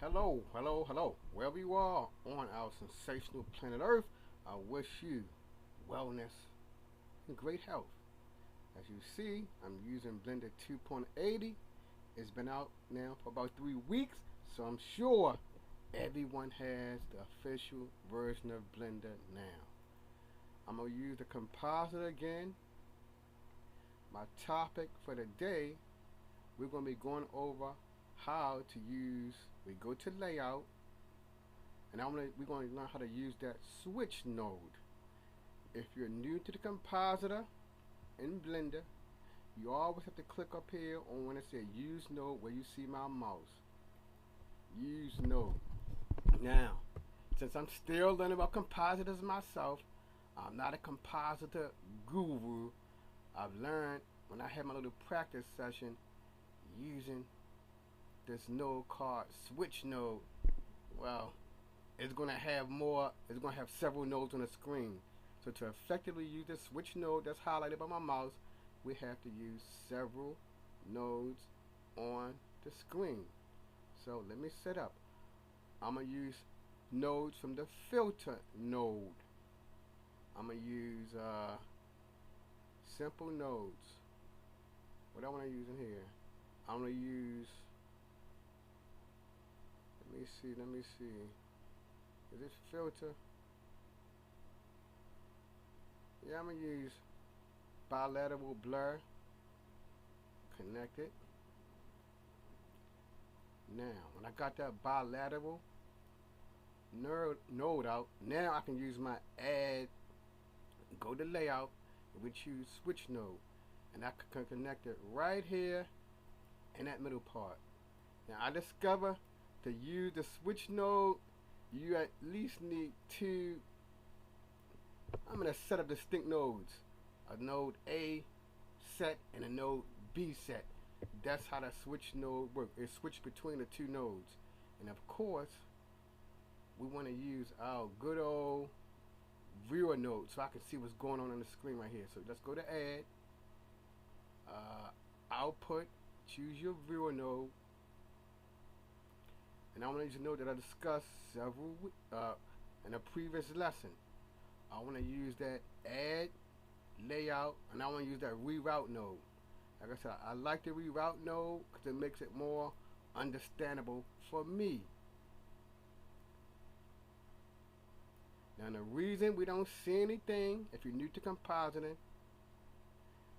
Hello, hello, hello. Wherever you are on our sensational planet Earth, I wish you wellness and great health. As you see, I'm using Blender 2.80. It's been out now for about 3 weeks, so I'm sure everyone has the official version of Blender now. I'm going to use the compositor again. My topic for the day, we're going to be going over how to use, we go to layout, and we're going to learn how to use that switch node. If you're new to the compositor in Blender, you always have to click up here on when it says use node where you see my mouse. Use node. Now, since I'm still learning about compositors myself, I'm not a compositor guru. I've learned when I had my little practice session using this node called switch node. Well, it's going to have several nodes on the screen. So to effectively use this switch node that's highlighted by my mouse, we have to use several nodes on the screen. So let me set up. I'm going to use nodes from the filter node. I'm going to use simple nodes. What I want to use in here? I'm going to use, let me see. Is this filter? Yeah, I'm going to use bilateral blur. Connect it. Now, when I got that bilateral node out, now I can use my add, go to layout, and we choose switch node. And I can connect it right here in that middle part. Now I discover to use the switch node, you at least need two, I'm going to set up distinct nodes. A node A set and a node B set. That's how the switch node works. It switches between the two nodes. And of course, we want to use our good old viewer node so I can see what's going on the screen right here. So let's go to add, output, choose your viewer node. And I want you to know that I discussed several in a previous lesson. I want to use that add, layout, and I want to use that reroute node. Like I said, I like the reroute node because it makes it more understandable for me. Now the reason we don't see anything, if you're new to compositing,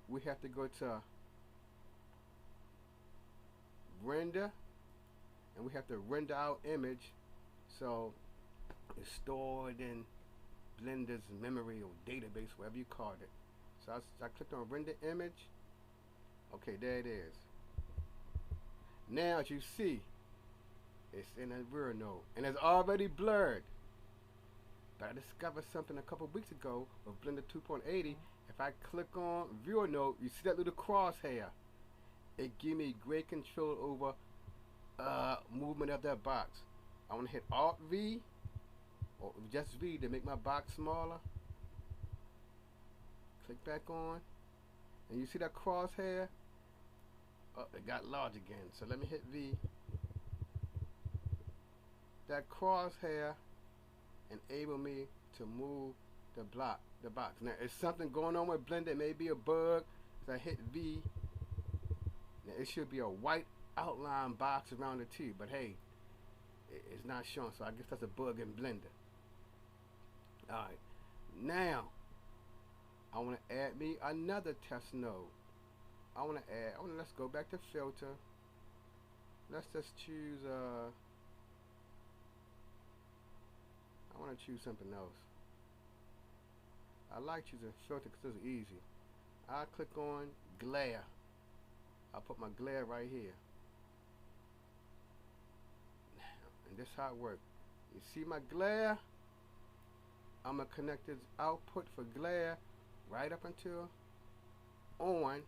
we have to go to render, and we have to render our image so it's stored in Blender's memory or database, whatever you call it. So I clicked on render image. Okay, there it is. Now as you see, it's in a viewer node and it's already blurred. But I discovered something a couple weeks ago with Blender 2.80. If I click on viewer node, you see that little crosshair. It gives me great control over movement of that box. I want to hit Alt V or just V to make my box smaller. Click back on, and you see that crosshair? Oh, it got large again. So let me hit V. That crosshair enable me to move the box. Now, is something going on with Blender? It may be a bug. As I hit V, now it should be a white outline box around the T, but hey, it's not showing, so I guess that's a bug in Blender. Alright, now I want to add me another test node. Let's go back to filter. Let's just choose I want to choose something else. I like choosing filter because it's easy. I'll click on glare. I'll put my glare right here. And this is how it works. You see my glare? I'm going to connect this output for glare right up until on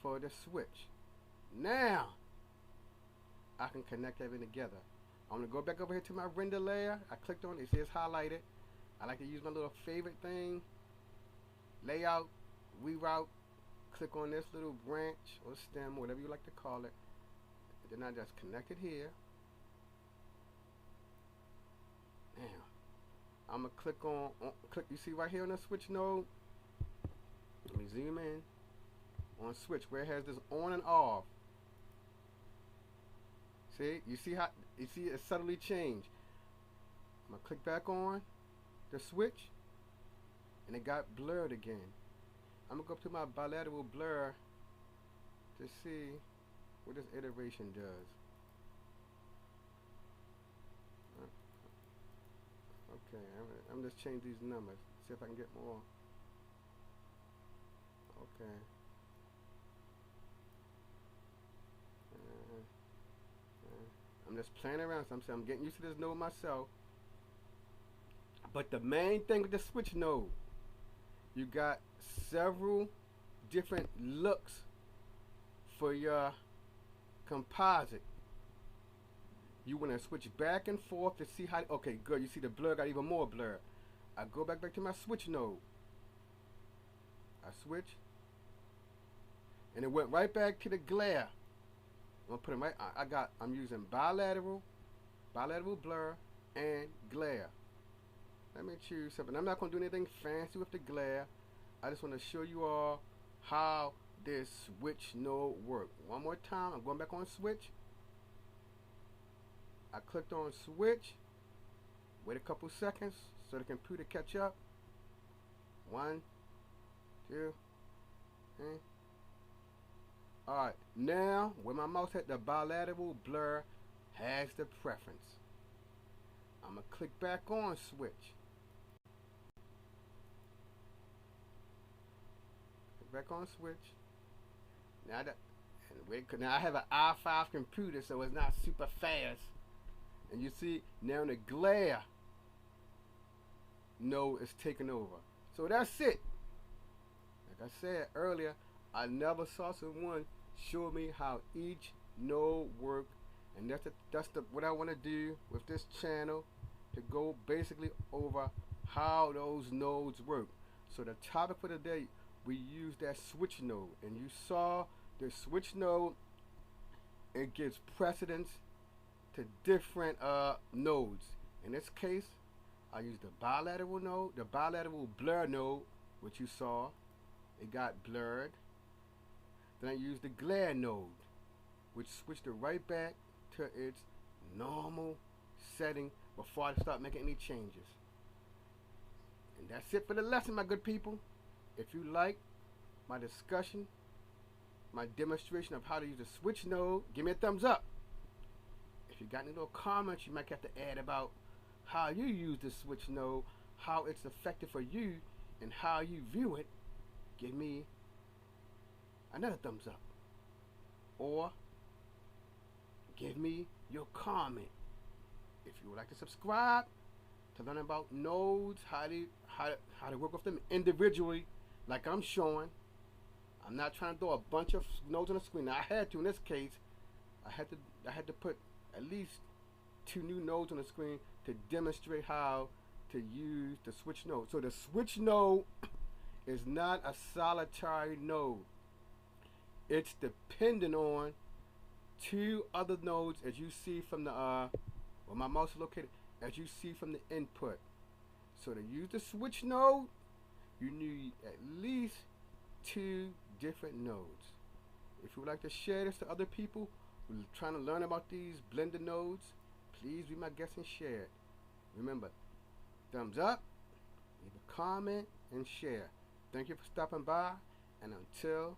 for the switch. Now I can connect everything together. I'm going to go back over here to my render layer. I clicked on it. It says highlighted. I like to use my little favorite thing. Layout, reroute. Click on this little branch or stem, whatever you like to call it. Then I just connect it here. I'm gonna click on click. You see right here on the switch node. Let me zoom in on switch where it has this on and off. See, you see how it subtly changed. I'm gonna click back on the switch, and it got blurred again. I'm gonna go up to my bilateral blur to see what this iteration does. Okay, I'm just change these numbers. See if I can get more. Okay. I'm just playing around. So I'm getting used to this node myself. But the main thing with the switch node, you got several different looks for your composite. You want to switch back and forth to see how. Okay, good. You see the blur got even more blur. I go back to my switch node. I switch, and it went right back to the glare. I'm gonna put them right. I'm using bilateral blur, and glare. Let me choose something. I'm not gonna do anything fancy with the glare. I just want to show you all how this switch node works. One more time. I'm going back on switch. I clicked on switch. Wait a couple seconds so the computer catch up. 1, 2, 3. Alright, now where my mouse at, the bilateral blur has the preference. I'm going to click back on switch. Click back on switch. Now I have an i5 computer, so it's not super fast. And you see, now the glare node is taking over. So that's it. Like I said earlier, I never saw someone show me how each node works, and that's what I want to do with this channel, to go basically over how those nodes work. So the topic for today, we use that switch node, and you saw the switch node, it gives precedence to different nodes. In this case, I use the bilateral node, the bilateral blur node, which you saw, it got blurred. Then I used the glare node, which switched it right back to its normal setting before I start making any changes. And that's it for the lesson, my good people. If you like my discussion, my demonstration of how to use a switch node, give me a thumbs up. If you got any little comments you might have to add about how you use the switch node, how it's effective for you, and how you view it, give me another thumbs up. Or give me your comment. If you would like to subscribe to learn about nodes, how to work with them individually, like I'm showing. I'm not trying to throw a bunch of nodes on the screen. Now, I had to in this case. I had to put at least 2 new nodes on the screen to demonstrate how to use the switch node. So the switch node is not a solitary node. It's dependent on 2 other nodes, as you see from the where my mouse is located, as you see from the input. So to use the switch node, you need at least 2 different nodes. If you would like to share this to other people who are trying to learn about these Blender nodes, please be my guest and share it. Remember, thumbs up, leave a comment, and share. Thank you for stopping by, and until